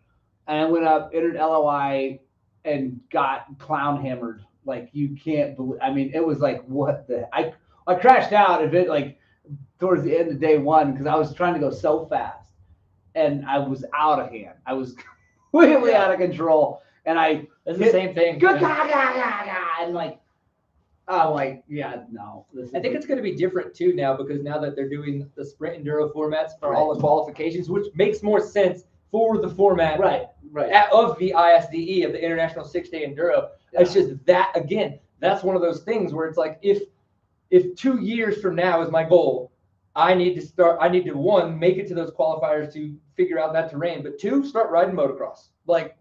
And I went up, entered LOI, and got clown hammered. Like, you can't believe. I mean, it was like, what the? I crashed out of it, like, towards the end of day one, because I was trying to go so fast, and I was out of hand. I was completely out of control, and it's the same thing. And like, I'm like, no. I think it's going to be different too now, because now that they're doing the sprint enduro formats for all the qualifications, which makes more sense for the format of the ISDE, of the International 6-Day Enduro. It's just that, again, that's one of those things where it's like, if 2 years from now is my goal, I need to one, make it to those qualifiers to figure out that terrain, but two, start riding motocross. Like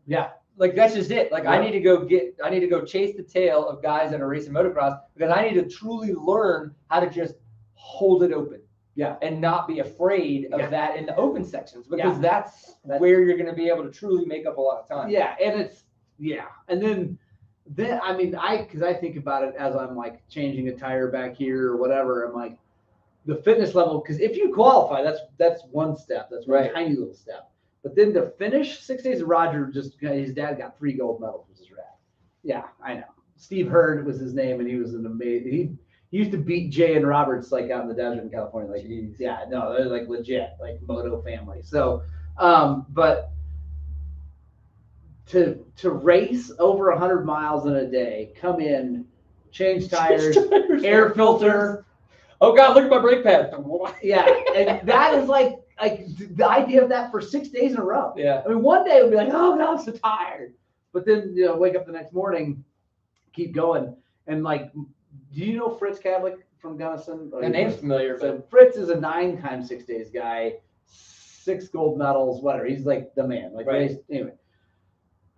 that's just it. Like, I need to go chase the tail of guys that are racing motocross, because I need to truly learn how to just hold it open. Yeah. And not be afraid of that in the open sections, because that's where you're going to be able to truly make up a lot of time. Yeah. And and then I mean, because I think about it as I'm like changing a tire back here or whatever. I'm like, the fitness level, because if you qualify, that's one step. That's one tiny little step. But then to finish 6 days of Roger, his dad got 3 gold medals, which is rad. Yeah, I know. Steve Hurd was his name, and he was an amazing. He used to beat Jay and Roberts like out in the desert in California. Like, yeah, no, they're like legit, like Moto Family. So, but to race over 100 miles in a day, come in, change tires, air filter. Oh God, look at my brake pad. Yeah, and that is like the idea of that for 6 days in a row. Yeah. I mean, one day it would be like, oh God, I'm so tired. But then, wake up the next morning, keep going. And like, do you know Fritz Kadlick from Gunnison? The name's familiar. So Fritz is a 9-time 6 days guy, 6 gold medals, whatever. He's like the man. Like, anyway,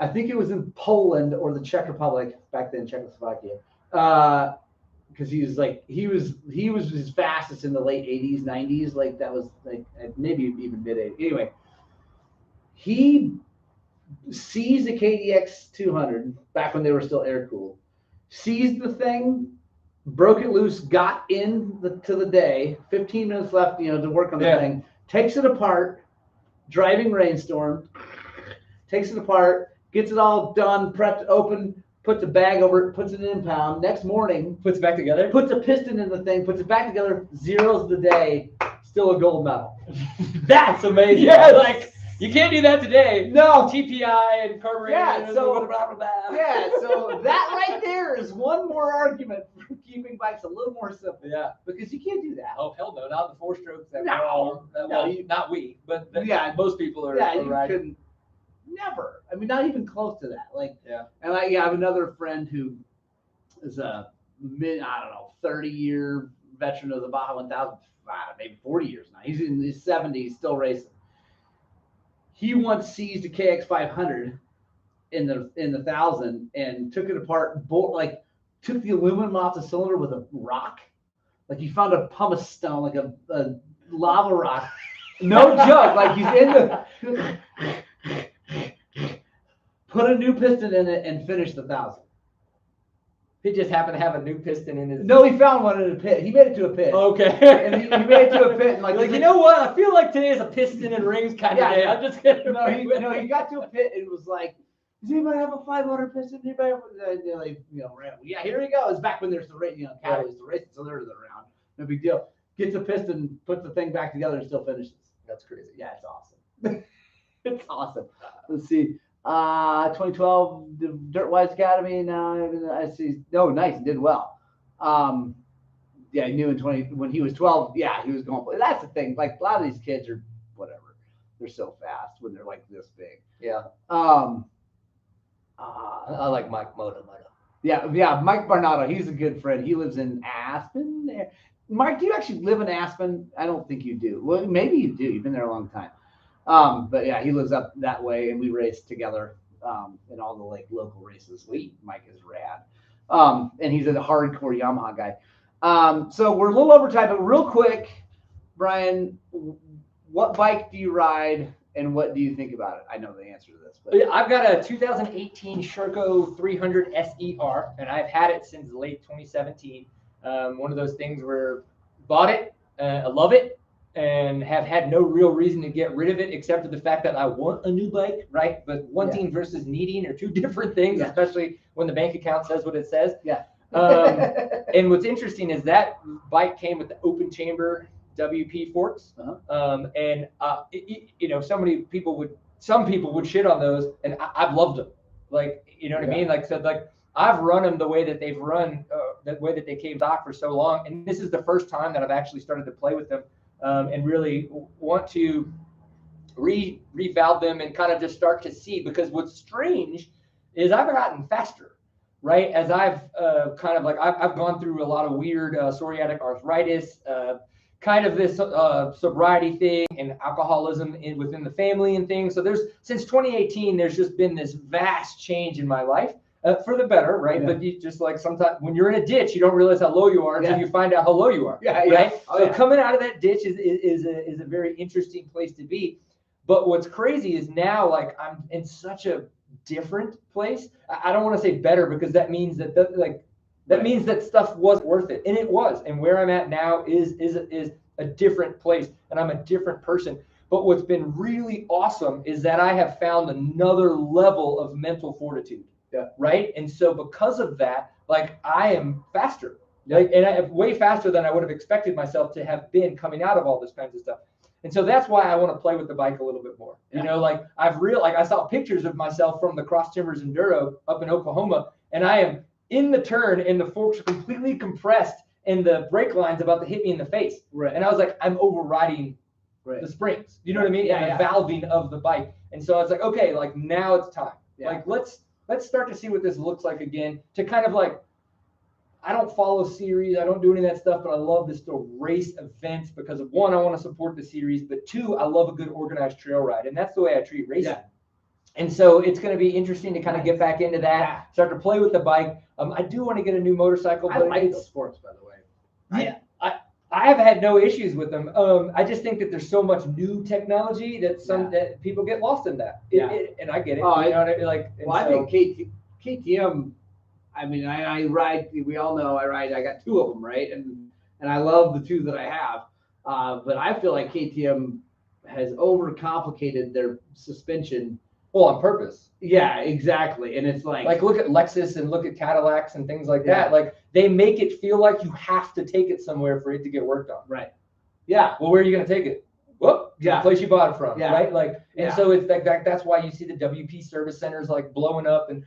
I think it was in Poland or the Czech Republic, back then, Czechoslovakia. Because he was his fastest in the late 80s, 90s. Like, that was like maybe even mid 80s. Anyway, he seized the KDX 200 back when they were still air cooled. Seized the thing, broke it loose, got to the day, 15 minutes left, to work on the thing, takes it apart, driving rainstorm, takes it apart, gets it all done, prepped, open, puts a bag over it, puts it in impound. Next morning, puts it back together, puts a piston in the thing, puts it back together, zeros the day, still a gold medal. That's amazing. Yeah, like, you can't do that today. No. TPI and carburetor. Yeah, so blah, blah, blah. Yeah, so that right there is one more argument for keeping bikes a little more simple. Yeah, because you can't do that. Oh hell no, not the 4-strokes. Not we, but most people are. Yeah, are you riding. couldn't. Never. I mean, not even close to that. Like, and I have another friend who is a 30-year veteran of the Baja 1000, maybe 40 years now. He's in his 70s, still racing. He once seized a KX 500 in the 1000 and took it apart, took the aluminum off the cylinder with a rock. Like, he found a pumice stone, like a lava rock. No joke. Like, he's in the put a new piston in it and finished the 1000. He just happened to have a new piston in his. No, he found one in a pit. He made it to a pit. Okay. And he made it to a pit. And like you know what? I feel like today is a piston and rings kind of day. I'm just kidding. No, he got to a pit and was like, does anybody have a 500 piston? Anybody have yeah, here he goes. Back when there's the race, catalyst to race, so they're around. No big deal. Gets a piston, puts the thing back together, and still finishes. That's crazy. Yeah, it's awesome. It's awesome. Let's see. 2012, the DIRTBIKES Academy. Now I see. No, nice. Did well. Yeah, I knew when he was 12. Yeah, he was going. That's the thing. Like, a lot of these kids are whatever. They're so fast when they're like this big. Yeah. I like Mike Moto. Yeah, Mike Barnato. He's a good friend. He lives in Aspen. Mark, do you actually live in Aspen? I don't think you do. Well, maybe you do. You've been there a long time. But yeah, he lives up that way, and we race together in all the local races. Mike is rad, and he's a hardcore Yamaha guy. So we're a little over time, but real quick, Brian, what bike do you ride, and what do you think about it? I know the answer to this, but I've got a 2018 Circo 300 SER, and I've had it since late 2017. One of those things where bought it, I love it, and have had no real reason to get rid of it except for the fact that I want a new bike, right? But wanting versus needing are two different things, especially when the bank account says what it says. Yeah. And what's interesting is that bike came with the open chamber WP forks. And some people would shit on those, and I've loved them. Like, you know what I mean? Like, so like I've run them the way that they've run, the way that they came stock for so long. And this is the first time that I've actually started to play with them. And really want to revalve them and kind of just start to see, because what's strange is I've gotten faster, right? As I've kind of like, I've gone through a lot of weird psoriatic arthritis, kind of this sobriety thing and alcoholism within the family and things. So since 2018, there's just been this vast change in my life for the better, right? Yeah. But you just like sometimes when you're in a ditch, you don't realize how low you are until you find out how low you are, right? So coming out of that ditch is a very interesting place to be. But what's crazy is now, like, I'm in such a different place. I don't want to say better because that means that means that stuff wasn't worth it, and it was. And where I'm at now is a different place, and I'm a different person. But what's been really awesome is that I have found another level of mental fortitude. Yeah. Right. And so because of that, like, I am faster, like, and I am way faster than I would have expected myself to have been coming out of all this kinds of stuff. And so that's why I want to play with the bike a little bit more. You know, like I saw pictures of myself from the Cross Timbers Enduro up in Oklahoma, and I am in the turn and the forks are completely compressed and the brake line's about to hit me in the face. Right. And I was like, I'm overriding the springs. You know what I mean? And the valving of the bike. And so I was like, okay, like now it's time. Yeah. Like let's start to see what this looks like again, to kind of like, I don't follow series. I don't do any of that stuff, but I love to still race events because of one, I want to support the series, but two, I love a good organized trail ride. And that's the way I treat racing. Yeah. And so it's going to be interesting to kind of get back into that, start to play with the bike. I do want to get a new motorcycle. I like those sports, by the way. Yeah. I have had no issues with them. I just think that there's so much new technology that people get lost in that. And I get it. Oh, you know what I mean? Like, I think KTM. I mean, I ride. We all know I ride. I got two of them, right? And I love the two that I have. But I feel like KTM has overcomplicated their suspension. Well, on purpose. Yeah, exactly. And it's like look at Lexus and look at Cadillacs and things like that. Like, they make it feel like you have to take it somewhere for it to get worked on. Right. Yeah. Well, where are you going to take it? Whoop. Yeah. The place you bought it from. Yeah. Right. Like, and so it's like that. That's why you see the WP service centers like blowing up, and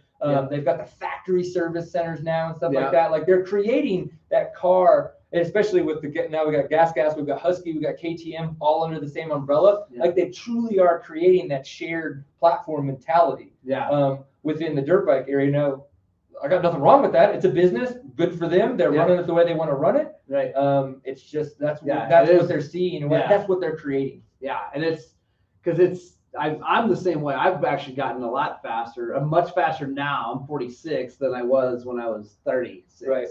they've got the factory service centers now and stuff like that. Like, they're creating that car. And especially with now we got Gas, we've got Husky, we got KTM, all under the same umbrella. Yeah. Like, they truly are creating that shared platform mentality. Yeah. Within the dirt bike area. Now, I got nothing wrong with that. It's a business, good for them. They're running it the way they want to run it. Right. It's just that's what they're seeing, and that's what they're creating. Yeah, and it's because I'm the same way. I've actually gotten a lot faster. I'm much faster now. I'm 46 than I was when I was 36. Right.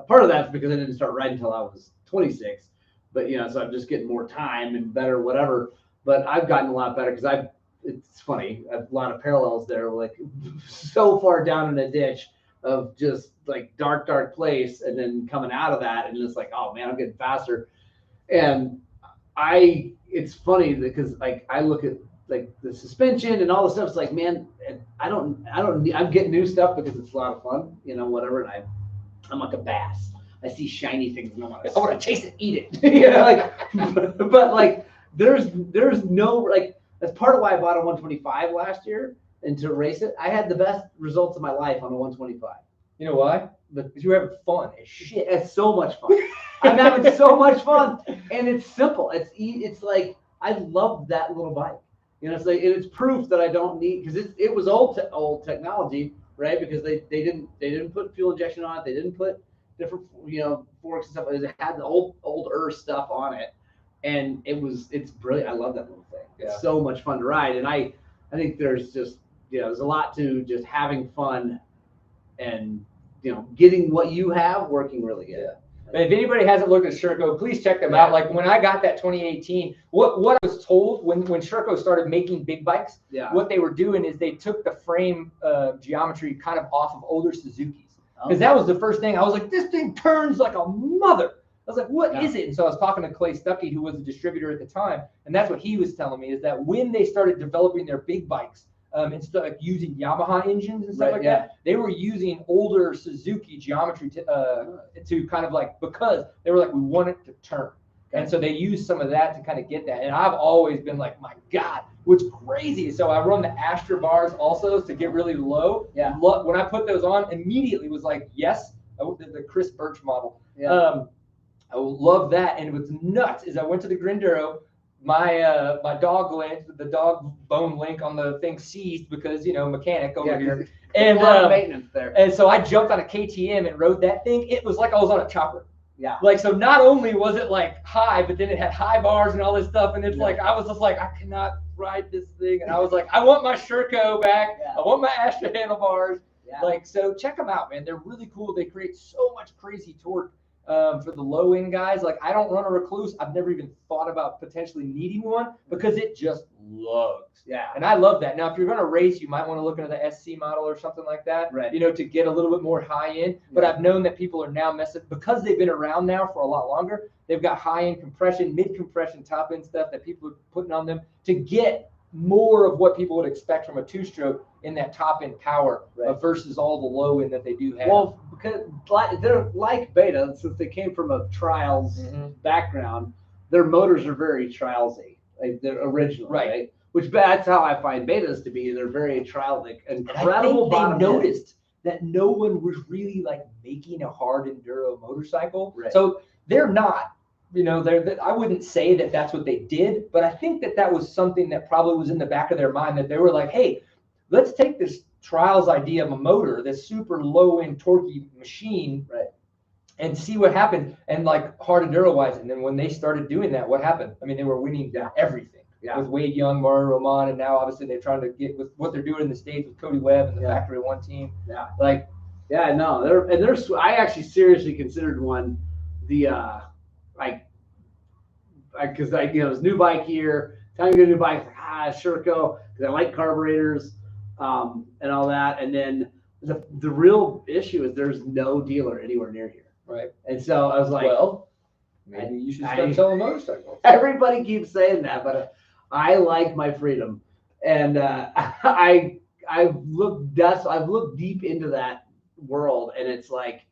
Part of that's because I didn't start riding until I was 26, but so I'm just getting more time and better, whatever. But I've gotten a lot better because it's funny. I have a lot of parallels there, like so far down in a ditch of just like dark place, and then coming out of that and just like, oh man, I'm getting faster. And it's funny because like I look at like the suspension and all the stuff. It's like, man, I'm getting new stuff because it's a lot of fun, whatever. And I'm like a bass. I see shiny things and I want to chase it, eat it. But like there's no, like, that's part of why I bought a 125 last year and to race it. I had the best results of my life on a 125. You know why? Because you're having fun as shit. It's so much fun. I'm having so much fun, and it's simple. It's like I love that little bike. It's like, it's proof that I don't need, because it was old technology, right? Because they didn't put fuel injection on it. They didn't put different forks and stuff. It had the older stuff on it, and it's brilliant. I love that little thing. It's so much fun to ride, and I think there's just there's a lot to just having fun and getting what you have working really good. If anybody hasn't looked at Circo, please check them out. Like, when I got that 2018, what I was told when Circo started making big bikes, what they were doing is they took the frame geometry kind of off of older Suzukis. Because that was the first thing. I was like, this thing turns like a mother. I was like, what is it? And so I was talking to Clay Stuckey, who was a distributor at the time, and that's what he was telling me, is that when they started developing their big bikes, instead of using Yamaha engines and stuff that, they were using older Suzuki geometry to kind of like, because they were like, we want it to turn. And so they used some of that to kind of get that. And I've always been like, my God, what's crazy. So I run the Astra bars also to get really low. Yeah. When I put those on, immediately was like, yes, the Chris Birch model. Yeah. I love that. And what's nuts is I went to the Grinduro. My dog bone link on the thing seized because mechanic over here, And a lot of maintenance there. And so I jumped on a KTM and rode that thing. It was like I was on a chopper. Yeah. Like, so not only was it like high, but then it had high bars and all this stuff. And it's like, I was just like, I cannot ride this thing. And I was like, I want my Circo back. I want my Astra handlebars. Like, so check them out, man. They're really cool. They create so much crazy torque for the low end guys. Like, I don't run a Recluse. I've never even thought about potentially needing one because it just lugs. Yeah. And I love that. Now, if you're going to race, you might want to look into the SC model or something like that, right, you know, to get a little bit more high end. But I've known that people are now messing, because they've been around now for a lot longer, they've got high end compression, mid compression, top end stuff that people are putting on them to get more of what people would expect from a two-stroke in that top end power versus all the low end that they do have. Well, because they're like Beta, since they came from a trials background, their motors are very trialsy, like they're original, right? Which that's how I find Betas to be. They're very trial, like incredible. And I think they noticed that no one was really like making a hard enduro motorcycle, so they're not. You know, I wouldn't say that that's what they did, but I think that that was something that probably was in the back of their mind, that they were like, hey, let's take this trials idea of a motor, this super low end torquey machine, and see what happened. And like hard enduro wise, and then when they started doing that, what happened? I mean, they were winning everything with Wade Young, Mario Roman, and now obviously they're trying to get with what they're doing in the States with Cody Webb and the Factory One team. Like, they're I actually seriously considered one, because it was new bike year, time to get a new bike, Circo, because I like carburetors and all that. And then the real issue is there's no dealer anywhere near here. And so I was like, well, maybe you should start selling motorcycles. Everybody keeps saying that, but I like my freedom. And I've looked deep into that world, and it's like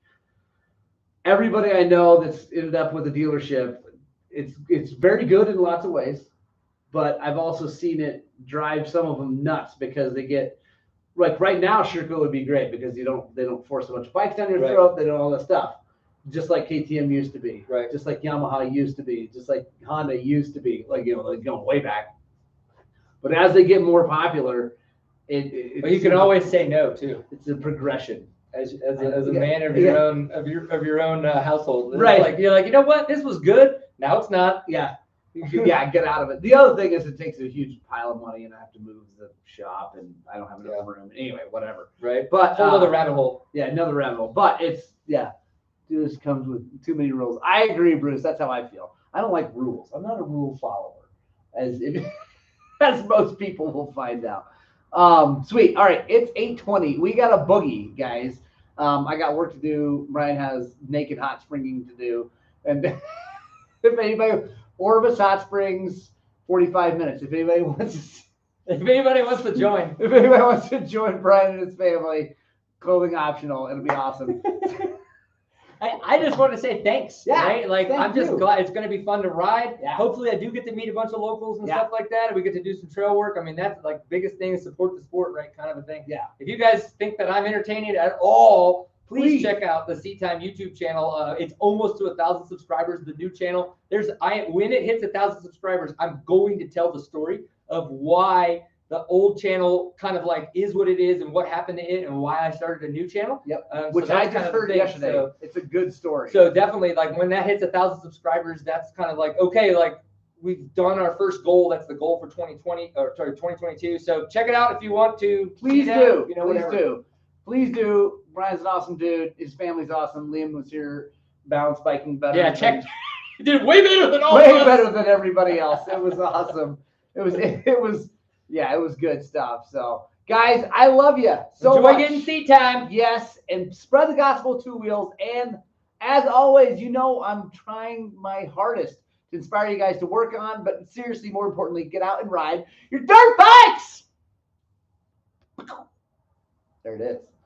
everybody I know that's ended up with a dealership, it's very good in lots of ways, but I've also seen it drive some of them nuts because they get, like right now, Circo would be great because they don't force a bunch of bikes down your throat, they don't all that stuff, just like KTM used to be, just like Yamaha used to be, just like Honda used to be, like like going way back. But as they get more popular, but you can always say no too. It's a progression. As a man of your own household, like you're like, you know what, this was good. Now it's not. Get out of it. The other thing is it takes a huge pile of money, and I have to move the shop, and I don't have enough room. Anyway, whatever. But whole other rabbit hole. Another rabbit hole. But it's this comes with too many rules. I agree, Bruce. That's how I feel. I don't like rules. I'm not a rule follower, as most people will find out. Sweet. All right, it's 8:20. We got a boogie, guys. I got work to do. Brian has naked hot springing to do, and if anybody, Orvis Hot Springs, 45 minutes. If anybody wants to join, if anybody wants to join Brian and his family, clothing optional. It'll be awesome. I just want to say thanks. Like, I'm just glad it's going to be fun to ride. Hopefully I do get to meet a bunch of locals and stuff like that, and we get to do some trail work. I mean, that's like biggest thing is support the sport, right? Kind of a thing. If you guys think that I'm entertaining at all, please check out the Seat Time YouTube channel. It's almost to 1,000 subscribers. The new channel. When it hits 1,000 subscribers, I'm going to tell the story of why the old channel kind of like is what it is and what happened to it and why I started a new channel. Which I just heard yesterday. So, it's a good story. So definitely, like when that hits 1,000 subscribers, that's kind of like, okay, like we've done our first goal. That's the goal for 2022. So check it out if you want to. Please do. Please do. Brian's an awesome dude. His family's awesome. Liam was here, balance biking better. He did way better than all of us. Way better than everybody else. It was awesome. It was good stuff. So, guys, I love you so much. Enjoy getting seat time. Yes, and spread the gospel two wheels. And as always, I'm trying my hardest to inspire you guys to work on, but seriously, more importantly, get out and ride your dirt bikes. There it is.